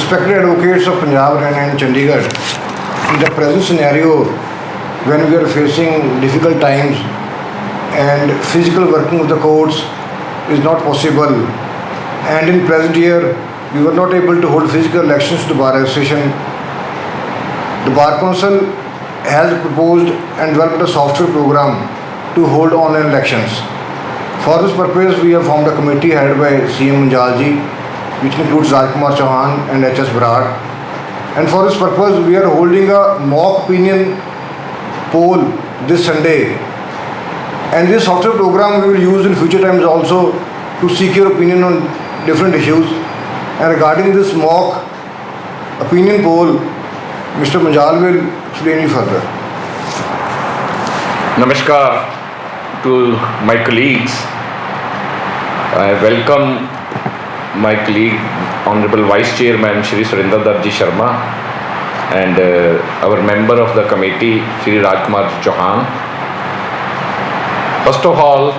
Respected advocates of Punjab, Haryana and Chandigarh, in the present scenario, when we are facing difficult times and physical working of the courts is not possible, and in present year we were not able to hold physical elections to the Bar Association, the Bar Council has proposed and developed a software program to hold online elections. For this purpose, we have formed a committee headed by CM Munjalji, which includes Rajkumar Chauhan and HS Brad. And for this purpose, we are holding a mock opinion poll this Sunday. And this software program we will use in future times also to seek your opinion on different issues. And regarding this mock opinion poll, Mr. Munjal will explain you further. Namaskar to my colleagues. I welcome my colleague, Honorable Vice Chairman Shri Surinder Dutt Ji Sharma, and our member of the committee, Shri Rajkumar Chauhan. First of all,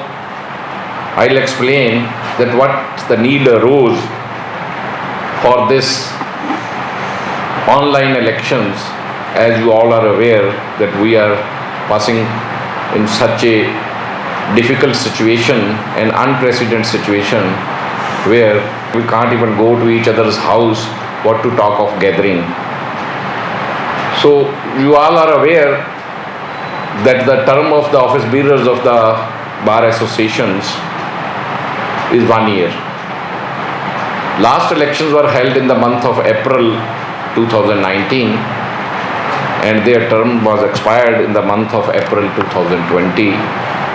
I'll explain that what the need arose for this online elections. As you all are aware that we are passing in such a difficult situation, an unprecedented situation, where we can't even go to each other's house, what to talk of gathering. So you all are aware that the term of the office bearers of the bar associations is 1 year. Last elections were held in the month of April 2019, and their term was expired in the month of April 2020,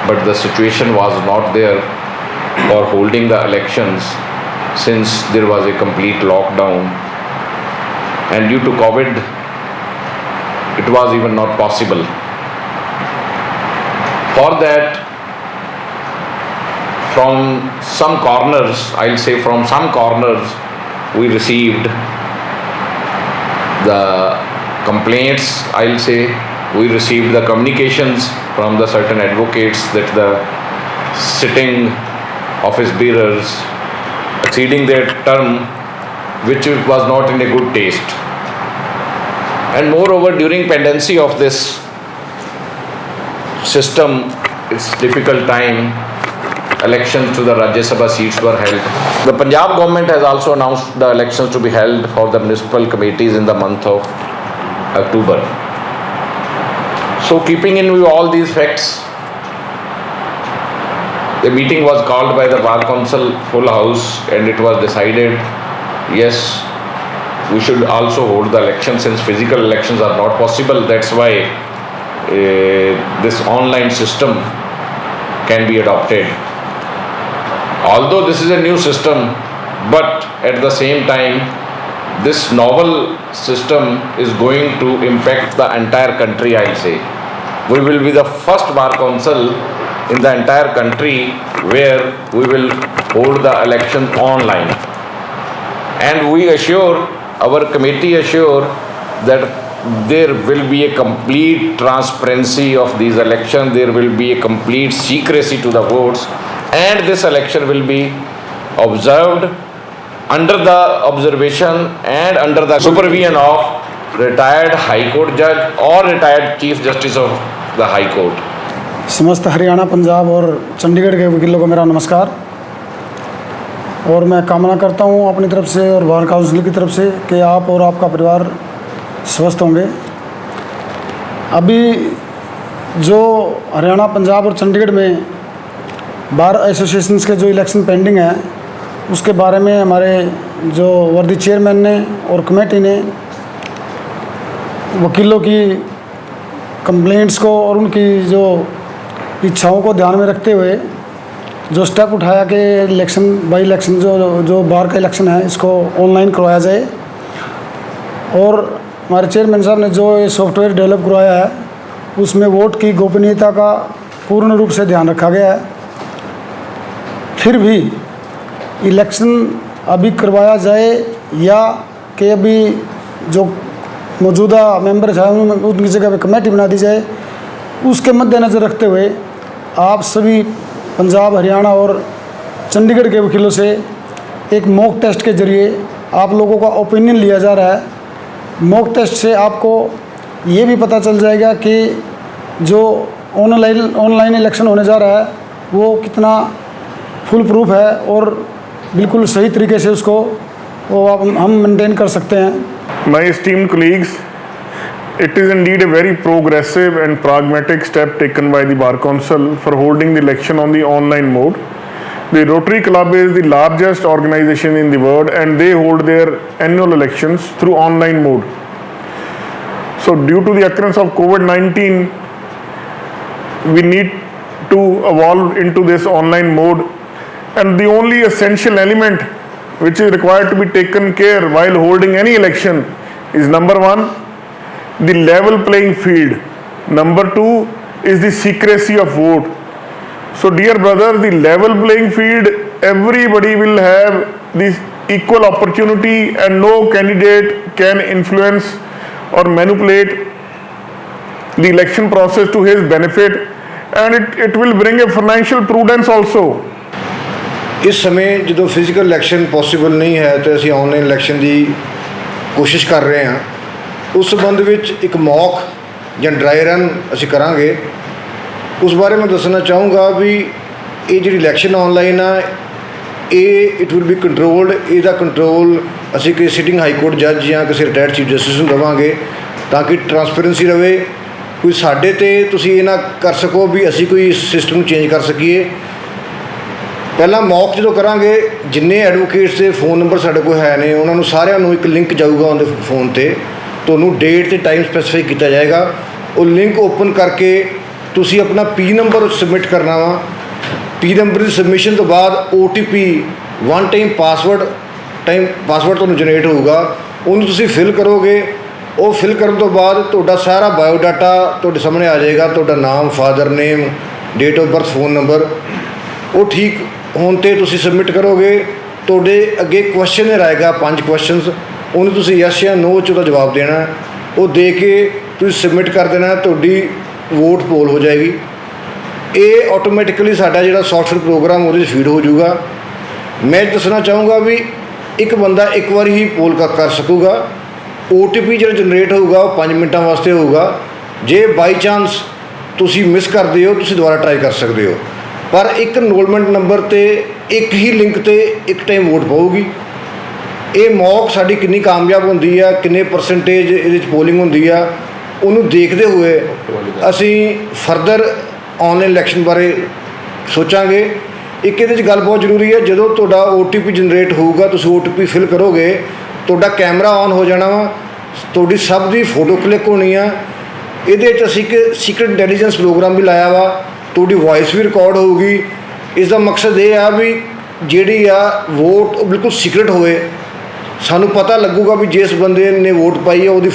but the situation was not there for holding the elections since there was a complete lockdown, and due to COVID it was even not possible. For that, from some corners, I'll say from some corners, we received the complaints, I'll say, we received the communications from the certain advocates that the sitting office bearers exceeding their term, which was not in a good taste. And moreover, during pendency of this system, it's difficult time, elections to the Rajya Sabha seats were held. The Punjab government has also announced the elections to be held for the municipal committees in the month of October. So keeping in view all these facts, the meeting was called by the Bar Council full house, and it was decided, yes, we should also hold the election since physical elections are not possible. That's why this online system can be adopted. Although this is a new system, but at the same time, this novel system is going to impact the entire country, I'll say. We will be the first Bar Council in the entire country where we will hold the election online. And we assure, our committee assure that there will be a complete transparency of these elections, there will be a complete secrecy to the votes, and this election will be observed under the observation and under the supervision of retired High Court judge or retired Chief Justice of the High Court. समस्त हरियाणा, पंजाब और चंडीगढ़ के वकीलों को मेरा नमस्कार। और मैं कामना करता हूं अपनी तरफ से और बार काउंसिल की तरफ से कि आप और आपका परिवार स्वस्थ होंगे। अभी जो हरियाणा, पंजाब और चंडीगढ़ में बार एसोसिएशंस के जो इलेक्शन पेंडिंग है, उसके बारे में हमारे जो वर्दी चेयरमैन ने और कमेटी ने वकीलों की कंप्लेंट्स को और उनकी जो इच्छाओं को ध्यान में रखते हुए जो स्टेप उठाया कि इलेक्शन बाई इलेक्शन जो बार का इलेक्शन है इसको ऑनलाइन करवाया जाए। और हमारे चेयरमैन साहब ने जो ये सॉफ्टवेयर डेवलप करवाया है उसमें वोट की गोपनीयता का पूर्ण रूप से ध्यान रखा गया है। फिर भी इलेक्शन अभी करवाया जाए या कि अभी जो मौजूदा मेंबर्स हैं उनकी जगह पे कमेटी बना दी जाए, उसके मद्देनज़र रखते हुए आप सभी पंजाब, हरियाणा और चंडीगढ़ के वकीलों से एक मॉक टेस्ट के ज़रिए आप लोगों का ओपिनियन लिया जा रहा है। मॉक टेस्ट से आपको ये भी पता चल जाएगा कि जो ऑनलाइन इलेक्शन होने जा रहा है वो कितना फुल प्रूफ है और बिल्कुल सही तरीके से उसको हम मेंटेन कर सकते हैं। My esteemed colleagues, it is indeed a very progressive and pragmatic step taken by the Bar Council for holding the election on the online mode. The Rotary Club is the largest organization in the world and they hold their annual elections through online mode. So due to the occurrence of COVID-19, we need to evolve into this online mode, and the only essential element which is required to be taken care while holding any election is number one, the level playing field. Number two is the secrecy of vote. So dear brother, the level playing field, everybody will have this equal opportunity and no candidate can influence or manipulate the election process to his benefit, and it will bring a financial prudence also. ਇਸ ਸਮੇਂ ਜਦੋਂ physical election possible ਨਹੀਂ ਹੈ ਤੇ ਅਸੀਂ online election ਦੀ ਕੋਸ਼ਿਸ਼ ਕਰ ਰਹੇ ਹਾਂ। ਉਸ ਸੰਬੰਧ ਵਿੱਚ ਇੱਕ ਮੌਕ ਜਾਂ ਡਰਾਈ ਰਨ ਅਸੀਂ ਕਰਾਂਗੇ। ਉਸ ਬਾਰੇ ਮੈਂ ਦੱਸਣਾ ਚਾਹੂੰਗਾ ਵੀ ਇਹ ਜਿਹੜੀ ਇਲੈਕਸ਼ਨ ਆਨਲਾਈਨ ਆ ਇਹ ਇਟ ਵਿਲ ਬੀ ਕੰਟਰੋਲਡ। ਇਹਦਾ ਕੰਟਰੋਲ ਅਸੀਂ ਕਿਸੇ ਸਿਟਿੰਗ ਹਾਈ ਕੋਰਟ ਜੱਜ ਜਾਂ ਕਿਸੇ ਰਿਟਾਇਰਡ ਚੀਫ ਜਸਟਿਸ ਨੂੰ ਦੇਵਾਂਗੇ ਤਾਂ ਕਿ ਟਰਾਂਸਪੇਰੈਂਸੀ ਰਹੇ। ਕੋਈ ਸਾਡੇ 'ਤੇ ਤੁਸੀਂ ਇਹ ਨਾ ਕਰ ਸਕੋ ਵੀ ਅਸੀਂ ਕੋਈ ਸਿਸਟਮ ਨੂੰ ਚੇਂਜ ਕਰ ਸਕੀਏ। ਪਹਿਲਾਂ ਮੌਕ ਜਦੋਂ ਕਰਾਂਗੇ ਜਿੰਨੇ ਐਡਵੋਕੇਟਸ ਦੇ ਫ਼ੋਨ ਨੰਬਰ ਸਾਡੇ ਕੋਲ ਹੈ ਨੇ ਉਹਨਾਂ ਨੂੰ ਸਾਰਿਆਂ ਨੂੰ ਇੱਕ ਲਿੰਕ ਜਾਊਗਾ ਉਹਦੇ ਫ਼ੋਨ 'ਤੇ, ਤੁਹਾਨੂੰ ਡੇਟ ਅਤੇ ਟਾਈਮ ਸਪੈਸੀਫਾਈ ਕੀਤਾ ਜਾਏਗਾ। ਉਹ ਲਿੰਕ ਓਪਨ ਕਰਕੇ ਤੁਸੀਂ ਆਪਣਾ ਪੀ ਨੰਬਰ ਸਬਮਿਟ ਕਰਨਾ ਵਾ। ਪੀ ਨੰਬਰ ਦੀ ਸਬਮਿਸ਼ਨ ਤੋਂ ਬਾਅਦ OTP ਵਨ ਟਾਈਮ ਪਾਸਵਰਡ ਤੁਹਾਨੂੰ ਜਨਰੇਟ ਹੋਊਗਾ, ਉਹਨੂੰ ਤੁਸੀਂ ਫਿਲ ਕਰੋਗੇ। ਉਹ ਫਿਲ ਕਰਨ ਤੋਂ ਬਾਅਦ ਤੁਹਾਡਾ ਸਾਰਾ ਬਾਇਓਡਾਟਾ ਤੁਹਾਡੇ ਸਾਹਮਣੇ ਆ ਜਾਏਗਾ। ਤੁਹਾਡਾ ਨਾਮ, father name, date of birth, phone number. ਉਹ ਠੀਕ ਹੋਣ 'ਤੇ ਤੁਸੀਂ ਸਬਮਿਟ ਕਰੋਗੇ। ਤੁਹਾਡੇ ਅੱਗੇ ਕੁਐਸਚਨਰ ਆਏਗਾ 5 ਕੁਐਸਚਨਸ, ਉਹਨੂੰ ਤੁਸੀਂ ਯੈਸ ਜਾਂ ਨੋ 'ਚ ਉਹਦਾ ਜਵਾਬ ਦੇਣਾ। ਉਹ ਦੇ ਕੇ ਤੁਸੀਂ ਸਬਮਿਟ ਕਰ ਦੇਣਾ, ਤੁਹਾਡੀ ਵੋਟ ਪੋਲ ਹੋ ਜਾਏਗੀ। ਇਹ ਆਟੋਮੈਟਿਕਲੀ ਸਾਡਾ ਜਿਹੜਾ ਸੌਫਟਵੇਅਰ ਪ੍ਰੋਗਰਾਮ ਉਹਦੇ 'ਚ ਫੀਡ ਹੋ ਜਾਊਗਾ। ਮੈਂ ਦੱਸਣਾ ਚਾਹੂੰਗਾ ਵੀ ਇੱਕ ਬੰਦਾ ਇੱਕ ਵਾਰੀ ਹੀ ਪੋਲ ਕਰ ਸਕੂਗਾ। OTP ਜਿਹੜਾ ਜਨਰੇਟ ਹੋਊਗਾ ਉਹ 5 ਮਿੰਟਾਂ ਵਾਸਤੇ ਹੋਊਗਾ। ਜੇ ਬਾਈ ਚਾਂਸ ਤੁਸੀਂ ਮਿਸ ਕਰਦੇ ਹੋ ਤੁਸੀਂ ਦੁਬਾਰਾ ਟਰਾਈ ਕਰ ਸਕਦੇ ਹੋ, ਪਰ ਇੱਕ ਇਨਰੋਲਮੈਂਟ ਨੰਬਰ 'ਤੇ ਇੱਕ ਹੀ ਲਿੰਕ 'ਤੇ ਇੱਕ ਟਾਈਮ ਵੋਟ ਪਾਊਗੀ। ਇਹ ਮੌਕ ਸਾਡੀ ਕਿੰਨੀ ਕਾਮਯਾਬ ਹੁੰਦੀ ਆ, ਕਿੰਨੇ ਪਰਸੈਂਟੇਜ ਇਹਦੇ 'ਚ ਪੋਲਿੰਗ ਹੁੰਦੀ ਆ, ਉਹਨੂੰ ਦੇਖਦੇ ਹੋਏ ਅਸੀਂ ਫਰਦਰ ਆਨਲਾਈਨ ਇਲੈਕਸ਼ਨ ਬਾਰੇ ਸੋਚਾਂਗੇ। ਇੱਕ ਇਹਦੇ 'ਚ ਗੱਲ ਬਹੁਤ ਜ਼ਰੂਰੀ ਹੈ, ਜਦੋਂ ਤੁਹਾਡਾ OTP ਜਨਰੇਟ ਹੋਊਗਾ ਤੁਸੀਂ OTP ਫਿਲ ਕਰੋਗੇ, ਤੁਹਾਡਾ ਕੈਮਰਾ ਔਨ ਹੋ ਜਾਣਾ ਵਾ, ਤੁਹਾਡੀ ਸਭ ਦੀ ਫੋਟੋ ਕਲਿੱਕ ਹੋਣੀ ਆ। ਇਹਦੇ 'ਚ ਅਸੀਂ ਇੱਕ ਸੀਕਰਟ ਇੰਟੈਲੀਜੈਂਸ ਪ੍ਰੋਗਰਾਮ ਵੀ ਲਾਇਆ ਵਾ, ਤੁਹਾਡੀ ਵੋਇਸ ਵੀ ਰਿਕਾਰਡ ਹੋਊਗੀ। ਇਸ ਦਾ ਮਕਸਦ ਇਹ ਆ ਵੀ ਜਿਹੜੀ ਆ ਵੋਟ ਉਹ ਬਿਲਕੁਲ ਸੀਕਰਟ ਹੋਵੇ। ਸਾਨੂੰ ਪਤਾ ਲੱਗੂਗਾ ਵੀ ਜਿਸ ਬੰਦੇ ਨੇ ਵੋਟ ਪਾਈ ਆ ਉਹਦੇ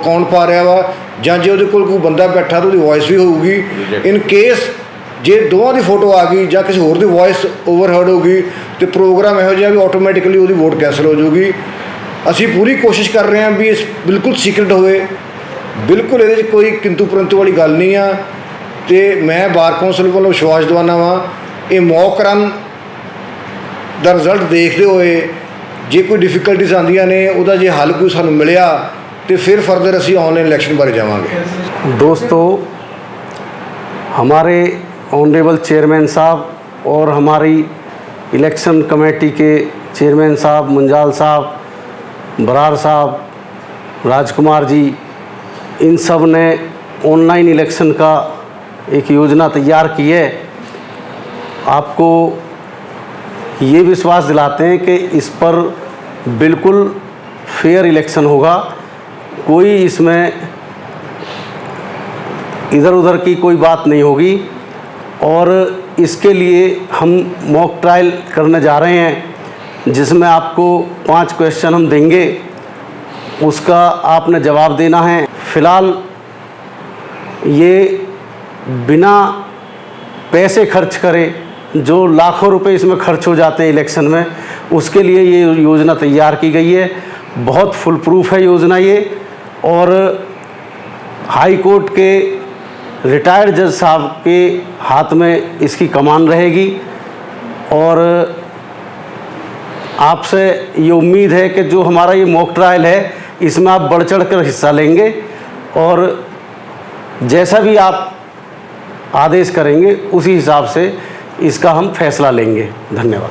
ਕੌਣ ਪਾ ਰਿਹਾ ਵਾ, ਜਾਂ ਜੇ ਉਹਦੇ ਕੋਲ ਕੋਈ ਬੰਦਾ ਬੈਠਾ ਤਾਂ ਉਹਦੀ ਵੋਇਸ ਵੀ ਹੋਊਗੀ। ਇਨ ਕੇਸ ਜੇ ਦੋਵਾਂ ਦੀ ਫੋਟੋ ਆ ਗਈ ਜਾਂ ਕਿਸੇ ਹੋਰ ਦੀ ਵੋਇਸ ਓਵਰਹਰਡ ਹੋ ਗਈ ਤਾਂ ਪ੍ਰੋਗਰਾਮ ਇਹੋ ਜਿਹਾ ਵੀ ਆਟੋਮੈਟਿਕਲੀ ਉਹਦੀ ਵੋਟ ਕੈਂਸਲ ਹੋ ਜਾਊਗੀ। ਅਸੀਂ ਪੂਰੀ ਕੋਸ਼ਿਸ਼ ਕਰ ਰਹੇ ਹਾਂ ਵੀ ਇਸ ਬਿਲਕੁਲ ਸੀਕਰਟ ਹੋਵੇ, ਬਿਲਕੁਲ ਇਹਦੇ 'ਚ ਕੋਈ ਕਿੰਤੂ ਪਰੰਤੂ ਵਾਲੀ ਗੱਲ ਨਹੀਂ ਆ। ਅਤੇ ਮੈਂ ਬਾਰ ਕੌਂਸਲ ਵੱਲੋਂ ਵਿਸ਼ਵਾਸ ਦਿਵਾਉਂਦਾ ਵਾਂ ਇਹ ਮੌਕ ਰਨ ਦਾ ਰਿਜ਼ਲਟ ਦੇਖਦੇ ਹੋਏ ਜੇ ਕੋਈ ਡਿਫੀਕਲਟੀਜ਼ ਆਉਂਦੀਆਂ ਨੇ ਉਹਦਾ ਜੇ ਹੱਲ ਕੋਈ ਸਾਨੂੰ ਮਿਲਿਆ तो फिर फर्दर असी ऑनलाइन इलैक्शन बारे जावांगे। दोस्तों, हमारे ऑनरेबल चेयरमैन साहब और हमारी इलेक्शन कमेटी के चेयरमैन साहब मुंजाल साहब, बरार साहब, राजकुमार जी, इन सब ने ऑनलाइन इलेक्शन का एक योजना तैयार की है। आपको ये विश्वास दिलाते हैं कि इस पर बिल्कुल फेयर इलेक्शन होगा, कोई इसमें इधर उधर की कोई बात नहीं होगी। और इसके लिए हम मॉक ट्रायल करने जा रहे हैं जिसमें आपको 5 क्वेश्चन हम देंगे, उसका आपने जवाब देना है। फ़िलहाल ये बिना पैसे खर्च करे, जो लाखों रुपए इसमें खर्च हो जाते हैं इलेक्शन में, उसके लिए ये योजना तैयार की गई है। बहुत फुल प्रूफ है योजना ये, और हाई कोर्ट के रिटायर्ड जज साहब के हाथ में इसकी कमान रहेगी। और आपसे ये उम्मीद है कि जो हमारा ये मॉक ट्रायल है इसमें आप बढ़ चढ़ कर हिस्सा लेंगे और जैसा भी आप आदेश करेंगे उसी हिसाब से इसका हम फैसला लेंगे। धन्यवाद।